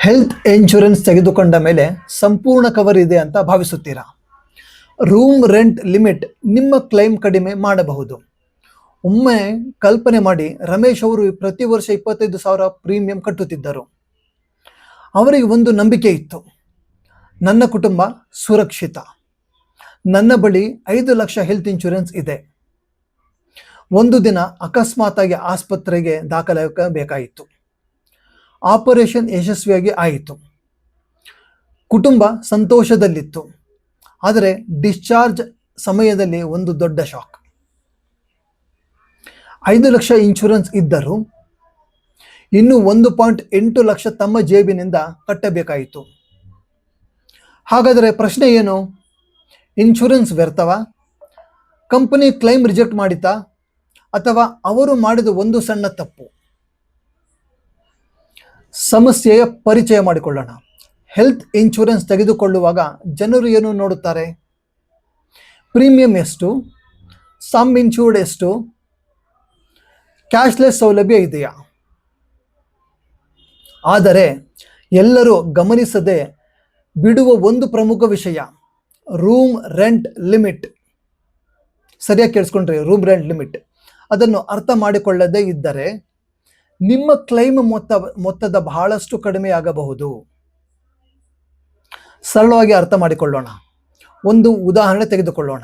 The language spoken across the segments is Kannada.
ಹೆಲ್ತ್ ಇನ್ಶೂರೆನ್ಸ್ ತೆಗೆದುಕೊಂಡ ಮೇಲೆ ಸಂಪೂರ್ಣ ಕವರ್ ಇದೆ ಅಂತ ಭಾವಿಸುತ್ತೀರಾ? ರೂಮ್ ರೆಂಟ್ ಲಿಮಿಟ್ ನಿಮ್ಮ ಕ್ಲೈಮ್ ಕಡಿಮೆ ಮಾಡಬಹುದು. ಒಮ್ಮೆ ಕಲ್ಪನೆ ಮಾಡಿ, ರಮೇಶ್ ಅವರು ಪ್ರತಿ ವರ್ಷ 25,000 ಪ್ರೀಮಿಯಂ ಕಟ್ಟುತ್ತಿದ್ದರು. ಅವರಿಗೆ ಒಂದು ನಂಬಿಕೆ ಇತ್ತು, ನನ್ನ ಕುಟುಂಬ ಸುರಕ್ಷಿತ, ನನ್ನ ಬಳಿ 5 ಲಕ್ಷ ಹೆಲ್ತ್ ಇನ್ಶೂರೆನ್ಸ್ ಇದೆ. ಒಂದು ದಿನ ಅಕಸ್ಮಾತಾಗಿ ಆಸ್ಪತ್ರೆಗೆ ದಾಖಲಾಗಬೇಕಾಯಿತು. ಆಪರೇಷನ್ ಯಶಸ್ವಿಯಾಗಿ ಆಯಿತು. ಕುಟುಂಬ ಸಂತೋಷದಲ್ಲಿತ್ತು. ಆದರೆ ಡಿಸ್ಚಾರ್ಜ್ ಸಮಯದಲ್ಲಿ ಒಂದು ದೊಡ್ಡ ಶಾಕ್. 5 ಲಕ್ಷ ಇನ್ಶೂರೆನ್ಸ್ ಇದ್ದರೂ ಇನ್ನು 1.8 ಲಕ್ಷ ತಮ್ಮ ಜೇಬಿನಿಂದ ಕಟ್ಟಬೇಕಾಯಿತು. ಹಾಗಾದರೆ ಪ್ರಶ್ನೆ ಏನು? ಇನ್ಶೂರೆನ್ಸ್ ವ್ಯರ್ಥವಾ? ಕಂಪನಿ ಕ್ಲೈಮ್ ರಿಜೆಕ್ಟ್ ಮಾಡಿತಾ? ಅಥವಾ ಅವರು ಮಾಡಿದ ಒಂದು ಸಣ್ಣ ತಪ್ಪು? ಸಮಸ್ಯೆಯ ಪರಿಚಯ ಮಾಡಿಕೊಳ್ಳೋಣ. ಹೆಲ್ತ್ ಇನ್ಶೂರೆನ್ಸ್ ತೆಗೆದುಕೊಳ್ಳುವಾಗ ಜನರು ಏನು ನೋಡುತ್ತಾರೆ? ಪ್ರೀಮಿಯಂ ಎಷ್ಟು? ಸಮ್ ಇನ್ಶೂರ್ಡ್ ಎಷ್ಟು? ಕ್ಯಾಶ್ಲೆಸ್ ಸೌಲಭ್ಯ ಇದೆಯಾ? ಆದರೆ ಎಲ್ಲರೂ ಗಮನಿಸದೆ ಬಿಡುವ ಒಂದು ಪ್ರಮುಖ ವಿಷಯ, ರೂಮ್ ರೆಂಟ್ ಲಿಮಿಟ್. ಸರಿಯಾಗಿ ಕೇಳಿಸ್ಕೊಂಡ್ರಿ, ರೂಮ್ ರೆಂಟ್ ಲಿಮಿಟ್. ಅದನ್ನು ಅರ್ಥ ಮಾಡಿಕೊಳ್ಳದೇ ಇದ್ದರೆ ನಿಮ್ಮ ಕ್ಲೈಮ್ ಮೊತ್ತದ ಬಹಳಷ್ಟು ಕಡಿಮೆಯಾಗಬಹುದು. ಸರಳವಾಗಿ ಅರ್ಥ ಮಾಡಿಕೊಳ್ಳೋಣ. ಒಂದು ಉದಾಹರಣೆ ತೆಗೆದುಕೊಳ್ಳೋಣ.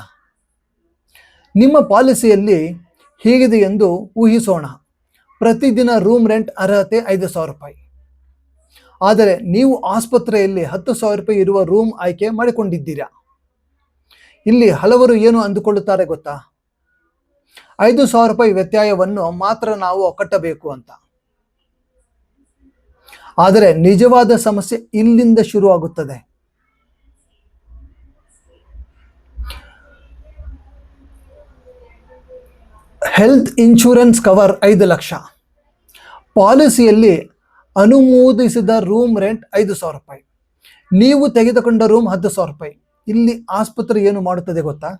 ನಿಮ್ಮ ಪಾಲಿಸಿಯಲ್ಲಿ ಹೇಗಿದೆ ಎಂದು ಊಹಿಸೋಣ. ಪ್ರತಿದಿನ ರೂಮ್ ರೆಂಟ್ ಅರ್ಹತೆ 5,000 ರೂಪಾಯಿ. ಆದರೆ ನೀವು ಆಸ್ಪತ್ರೆಯಲ್ಲಿ 10,000 ರೂಪಾಯಿ ಇರುವ ರೂಮ್ ಆಯ್ಕೆ ಮಾಡಿಕೊಂಡಿದ್ದೀರಾ. ಇಲ್ಲಿ ಹಲವರು ಏನು ಅಂದುಕೊಳ್ಳುತ್ತಾರೆ ಗೊತ್ತಾ? 5,000 ರೂಪಾಯಿ ವ್ಯತ್ಯಯವನ್ನು ಮಾತ್ರ ನಾವು ಕಟ್ಟಬೇಕು ಅಂತ. ಆದರೆ ನಿಜವಾದ ಸಮಸ್ಯೆ ಇಲ್ಲಿಂದ ಶುರುವಾಗುತ್ತದೆ. Health insurance cover 5 lakh. ಪಾಲಿಸಿಯಲ್ಲಿ ಅನುಮೋದಿಸಿದ ರೂಮ್ ರೆಂಟ್ 5,000 ರೂಪಾಯಿ. ನೀವು ತೆಗೆದುಕೊಂಡ ರೂಮ್ 10,000 ರೂಪಾಯಿ. ಇಲ್ಲಿ ಆಸ್ಪತ್ರೆ ಏನು ಮಾಡುತ್ತದೆ ಗೊತ್ತಾ?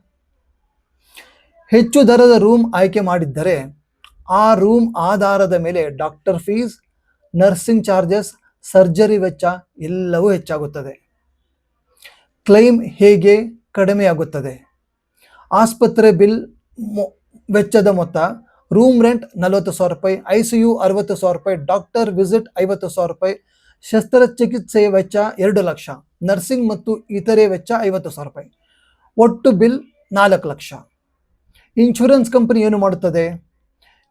ಹೆಚ್ಚು ದರದ ರೂಮ್ ಆಯ್ಕೆ ಮಾಡಿದ್ದರೆ ಆ ರೂಮ್ ಆಧಾರದ ಮೇಲೆ doctor fees, nursing charges, surgery ವೆಚ್ಚ ಎಲ್ಲವೂ ಹೆಚ್ಚಾಗುತ್ತದೆ. ಕ್ಲೈಮ್ ಹೇಗೆ ಕಡಿಮೆಯಾಗುತ್ತದೆ? ಆಸ್ಪತ್ರೆ ಬಿಲ್ ವೆಚ್ಚದ ಮೊತ್ತ: ರೂಮ್ ರೆಂಟ್ 40,000 ರೂಪಾಯಿ, ICU 60,000 ರೂಪಾಯಿ, ಡಾಕ್ಟರ್ ವಿಸಿಟ್ 50,000 ರೂಪಾಯಿ, ಶಸ್ತ್ರಚಿಕಿತ್ಸೆಯ ವೆಚ್ಚ 2 ಲಕ್ಷ, ನರ್ಸಿಂಗ್ ಮತ್ತು ಇತರೆ ವೆಚ್ಚ 50,000 ರೂಪಾಯಿ. ಒಟ್ಟು ಬಿಲ್ 4 ಲಕ್ಷ. ಇನ್ಶೂರೆನ್ಸ್ ಕಂಪನಿ ಏನು ಮಾಡುತ್ತದೆ?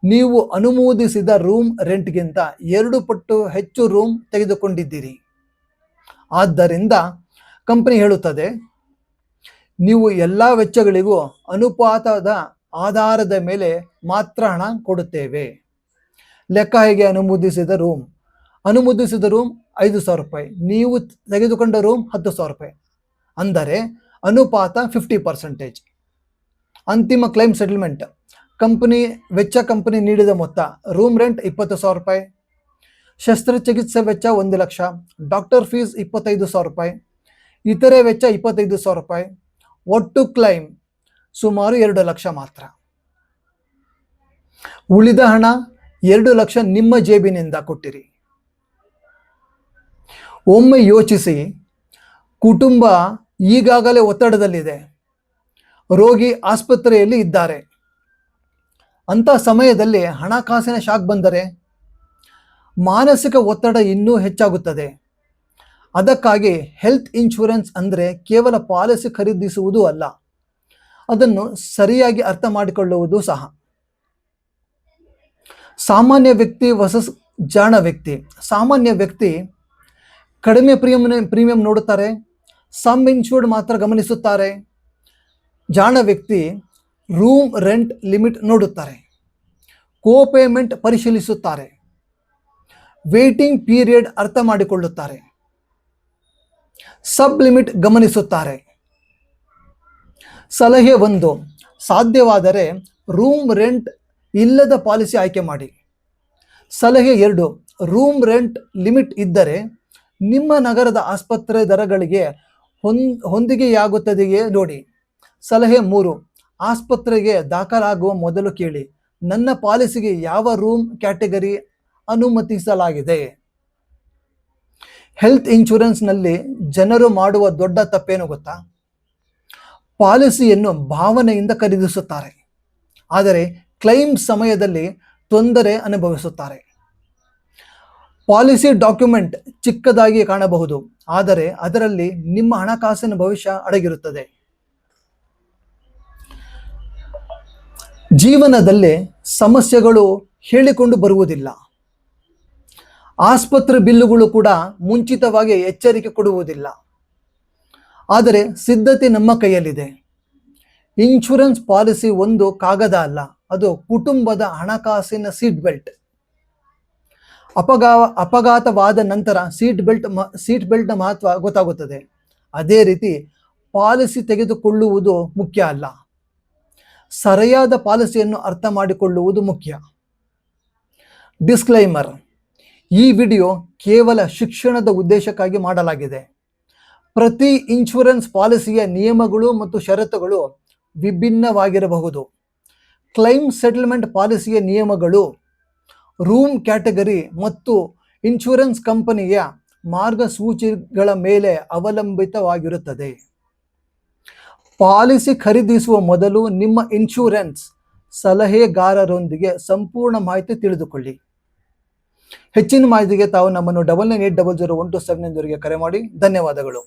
ನೀವು ಅನುಮೋದಿಸಿದ ರೂಮ್ ರೆಂಟ್ಗಿಂತ 2 ಪಟ್ಟು ಹೆಚ್ಚು ರೂಮ್ ತೆಗೆದುಕೊಂಡಿದ್ದೀರಿ. ಆದ್ದರಿಂದ ಕಂಪನಿ ಹೇಳುತ್ತದೆ, ನೀವು ಎಲ್ಲ ವೆಚ್ಚಗಳಿಗೂ ಅನುಪಾತದ ಆಧಾರದ ಮೇಲೆ ಮಾತ್ರ ಹಣ ಕೊಡುತ್ತೇವೆ. ಲೆಕ್ಕ ಹೇಗೆ? ಅನುಮೋದಿಸಿದ ರೂಮ್ 5,000 ರೂಪಾಯಿ, ನೀವು ತೆಗೆದುಕೊಂಡ ರೂಮ್ 10,000 ರೂಪಾಯಿ. ಅಂದರೆ ಅನುಪಾತ 50%. ಅಂತಿಮ ಕ್ಲೈಮ್ ಸೆಟಲ್ಮೆಂಟ್: ಕಂಪನಿ ವೆಚ್ಚ, ಕಂಪನಿ ನೀಡಿದ ಮೊತ್ತ: ರೂಮ್ ರೆಂಟ್ 20,000 ರೂಪಾಯಿ, ಶಸ್ತ್ರಚಿಕಿತ್ಸೆ ವೆಚ್ಚ 1 ಲಕ್ಷ, ಡಾಕ್ಟರ್ ಫೀಸ್ 25,000 ರೂಪಾಯಿ, ಇತರೆ ವೆಚ್ಚ 25,000 ರೂಪಾಯಿ. ಒಟ್ಟು ಕ್ಲೈಮ್ ಸುಮಾರು 2 ಲಕ್ಷ ಮಾತ್ರ. ಉಳಿದ ಹಣ 2 ಲಕ್ಷ ನಿಮ್ಮ ಜೇಬಿನಿಂದ ಕೊಟ್ಟಿರಿ. ಒಮ್ಮೆ ಯೋಚಿಸಿ, ಕುಟುಂಬ ಈಗಾಗಲೇ ಒತ್ತಡದಲ್ಲಿದೆ, ರೋಗಿ ಆಸ್ಪತ್ರೆಯಲ್ಲಿ ಇದ್ದಾರೆ. ಅಂಥ ಸಮಯದಲ್ಲಿ ಹಣಕಾಸಿನ ಶಾಕ್ ಬಂದರೆ ಮಾನಸಿಕ ಒತ್ತಡ ಇನ್ನೂ ಹೆಚ್ಚಾಗುತ್ತದೆ. ಅದಕ್ಕಾಗಿ ಹೆಲ್ತ್ ಇನ್ಶೂರೆನ್ಸ್ ಅಂದರೆ ಕೇವಲ ಪಾಲಿಸಿ ಖರೀದಿಸುವುದು ಅಲ್ಲ, ಅದನ್ನು ಸರಿಯಾಗಿ ಅರ್ಥ ಮಾಡಿಕೊಳ್ಳುವುದು ಸಹ. ಸಾಮಾನ್ಯ ವ್ಯಕ್ತಿ ವರ್ಸಸ್ ಜಾಣ ವ್ಯಕ್ತಿ. ಸಾಮಾನ್ಯ ವ್ಯಕ್ತಿ ಕಡಿಮೆ ಪ್ರೀಮಿಯಂ ನೋಡುತ್ತಾರೆ, ಸಮ್ ಇನ್ಶೂರ್ಡ್ ಮಾತ್ರ ಗಮನಿಸುತ್ತಾರೆ. ಜಾಣ ವ್ಯಕ್ತಿ ರೂಮ್ ರೆಂಟ್ ಲಿಮಿಟ್ ನೋಡುತ್ತಾರೆ, ಕೋಪೇಮೆಂಟ್ ಪರಿಶೀಲಿಸುತ್ತಾರೆ, ವೇಟಿಂಗ್ ಪೀರಿಯಡ್ ಅರ್ಥ ಮಾಡಿಕೊಳ್ಳುತ್ತಾರೆ, ಸಬ್ ಲಿಮಿಟ್ ಗಮನಿಸುತ್ತಾರೆ. ಸಲಹೆ 1: ಸಾಧ್ಯವಾದರೆ ರೂಮ್ ರೆಂಟ್ ಇಲ್ಲದ ಪಾಲಿಸಿ ಆಯ್ಕೆ ಮಾಡಿ. ಸಲಹೆ 2: ರೂಮ್ ರೆಂಟ್ ಲಿಮಿಟ್ ಇದ್ದರೆ ನಿಮ್ಮ ನಗರದ ಆಸ್ಪತ್ರೆ ದರಗಳಿಗೆ ಹೊಂದಿಕೆಯಾಗುತ್ತದೆಯೇ ನೋಡಿ. ಸಲಹೆ 3: ಆಸ್ಪತ್ರೆಗೆ ದಾಖಲಾಗುವ ಮೊದಲು ಕೇಳಿ, ನನ್ನ ಪಾಲಿಸಿಗೆ ಯಾವ ರೂಮ್ ಕ್ಯಾಟಗರಿ ಅನುಮತಿಸಲಾಗಿದೆ. ಹೆಲ್ತ್ ಇನ್ಶೂರೆನ್ಸ್ನಲ್ಲಿ ಜನರು ಮಾಡುವ ದೊಡ್ಡ ತಪ್ಪೇನು ಗೊತ್ತಾ? ಪಾಲಿಸಿಯನ್ನು ಭಾವನೆಯಿಂದ ಖರೀದಿಸುತ್ತಾರೆ, ಆದರೆ ಕ್ಲೈಮ್ ಸಮಯದಲ್ಲಿ ತೊಂದರೆ ಅನುಭವಿಸುತ್ತಾರೆ. ಪಾಲಿಸಿ ಡಾಕ್ಯುಮೆಂಟ್ ಚಿಕ್ಕದಾಗಿ ಕಾಣಬಹುದು, ಆದರೆ ಅದರಲ್ಲಿ ನಿಮ್ಮ ಹಣಕಾಸಿನ ಭವಿಷ್ಯ ಅಡಗಿರುತ್ತದೆ. ಜೀವನದಲ್ಲಿ ಸಮಸ್ಯೆಗಳು ಹೇಳಿಕೊಂಡು ಬರುವುದಿಲ್ಲ. ಆಸ್ಪತ್ರೆ ಬಿಲ್ಲುಗಳು ಕೂಡ ಮುಂಚಿತವಾಗಿ ಎಚ್ಚರಿಕೆ ಕೊಡುವುದಿಲ್ಲ. ಆದರೆ ಸಿದ್ಧತೆ ನಮ್ಮ ಕೈಯಲ್ಲಿದೆ. ಇನ್ಶೂರೆನ್ಸ್ ಪಾಲಿಸಿ ಒಂದು ಕಾಗದ ಅಲ್ಲ, ಅದು ಕುಟುಂಬದ ಹಣಕಾಸಿನ ಸೀಟ್ ಬೆಲ್ಟ್. ಅಪಘಾತವಾದ ನಂತರ ಸೀಟ್ ಬೆಲ್ಟ್ನ ಮಹತ್ವ ಗೊತ್ತಾಗುತ್ತದೆ. ಅದೇ ರೀತಿ ಪಾಲಿಸಿ ತೆಗೆದುಕೊಳ್ಳುವುದು ಮುಖ್ಯ ಅಲ್ಲ, ಸರಿಯಾದ ಪಾಲಿಸಿಯನ್ನು ಅರ್ಥ ಮಾಡಿಕೊಳ್ಳುವುದು ಮುಖ್ಯ. ಡಿಸ್ಕ್ಲೈಮರ್: ಈ ವಿಡಿಯೋ ಕೇವಲ ಶಿಕ್ಷಣದ ಉದ್ದೇಶಕ್ಕಾಗಿ ಮಾಡಲಾಗಿದೆ. ಪ್ರತಿ ಇನ್ಶೂರೆನ್ಸ್ ಪಾಲಿಸಿಯ ನಿಯಮಗಳು ಮತ್ತು ಷರತ್ತುಗಳು ವಿಭಿನ್ನವಾಗಿರಬಹುದು. ಕ್ಲೈಮ್ ಸೆಟಲ್ಮೆಂಟ್ ಪಾಲಿಸಿಯ ನಿಯಮಗಳು ರೂಮ್ ಕ್ಯಾಟಗರಿ ಮತ್ತು ಇನ್ಶೂರೆನ್ಸ್ ಕಂಪನಿಯ ಮಾರ್ಗಸೂಚಿಗಳ ಮೇಲೆ ಅವಲಂಬಿತವಾಗಿರುತ್ತದೆ. ಪಾಲಿಸಿ ಖರೀದಿಸುವ ಮೊದಲು ನಿಮ್ಮ ಇನ್ಶೂರೆನ್ಸ್ ಸಲಹೆಗಾರರೊಂದಿಗೆ ಸಂಪೂರ್ಣ ಮಾಹಿತಿ ತಿಳಿದುಕೊಳ್ಳಿ. ಹೆಚ್ಚಿನ ಮಾಹಿತಿಗೆ ತಾವು ನಮ್ಮನ್ನು 99801279 ಕರೆ ಮಾಡಿ. ಧನ್ಯವಾದಗಳು.